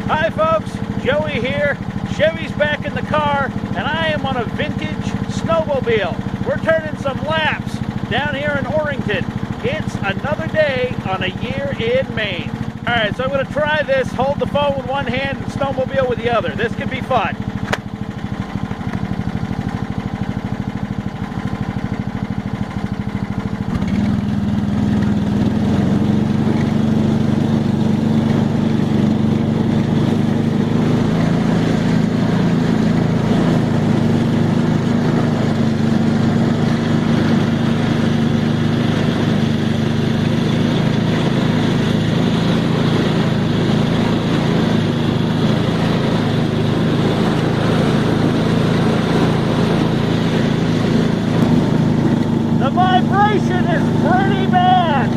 Hi folks, Joey here. Chevy's back in the car, and I am on a vintage snowmobile. We're turning some laps down here in Orrington. It's another day on a year in Maine. All right, so I'm going to try this, hold the phone with one hand and snowmobile with the other. This could be fun. The vibration is pretty bad.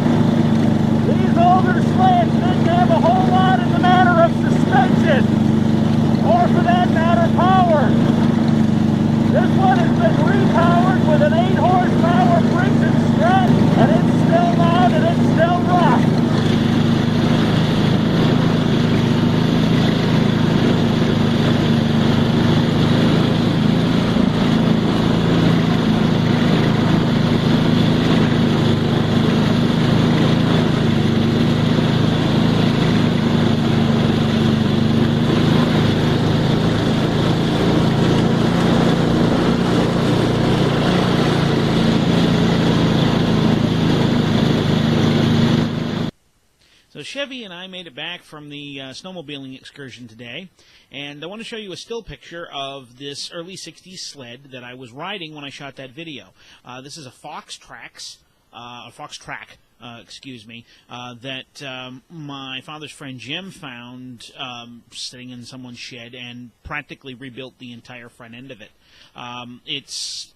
These older sleds didn't have a whole lot in the matter of suspension, or for that matter, power. This one has been repowered with an 8 horsepower friction strut, and it's still loud and it's still rough. So Chevy and I made it back from the snowmobiling excursion today, and I want to show you a still picture of this early 60s sled that I was riding when I shot that video. This is a Fox Track, that my father's friend Jim found sitting in someone's shed and practically rebuilt the entire front end of it. It's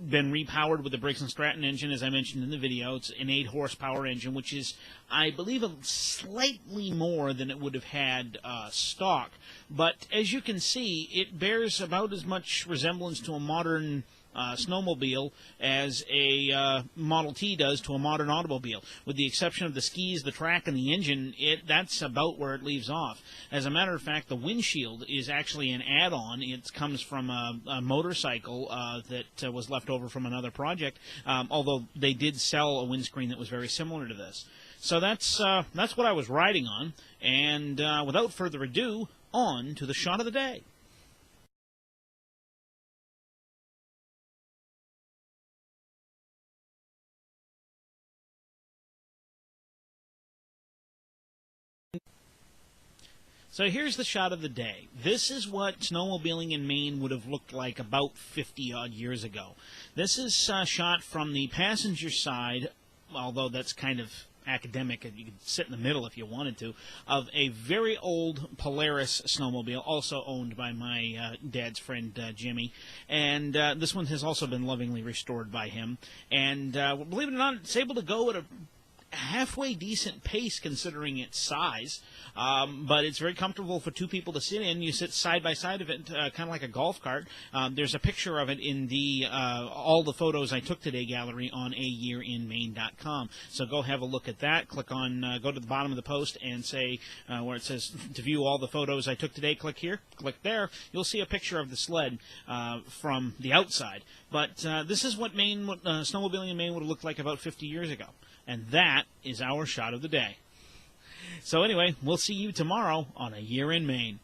been repowered with the Briggs & Stratton engine, as I mentioned in the video. It's an 8 horsepower engine, which is, I believe, slightly more than it would have had stock. But as you can see, it bears about as much resemblance to a modern snowmobile as a Model T does to a modern automobile. With the exception of the skis, the track, and the engine, that's about where it leaves off. As a matter of fact, the windshield is actually an add-on. It comes from a motorcycle that was left over from another project, although they did sell a windscreen that was very similar to this. So that's what I was riding on, and without further ado, on to the shot of the day. So here's the shot of the day. This is what snowmobiling in Maine would have looked like about 50-odd years ago. This is shot from the passenger side, although that's kind of academic, and you could sit in the middle if you wanted to, of a very old Polaris snowmobile, also owned by my dad's friend Jimmy. And this one has also been lovingly restored by him. And believe it or not, it's able to go at a halfway decent pace considering its size, but it's very comfortable for two people to sit in. You sit side by side of it, kind of like a golf cart. There's a picture of it in the all the photos I took today gallery on ayearinmaine.com. So go have a look at that. Click on, go to the bottom of the post and say where it says to view all the photos I took today. Click here, click there. You'll see a picture of the sled from the outside. But this is what Maine, snowmobiling in Maine would have looked like about 50 years ago. And that is our shot of the day. So anyway, we'll see you tomorrow on A Year in Maine.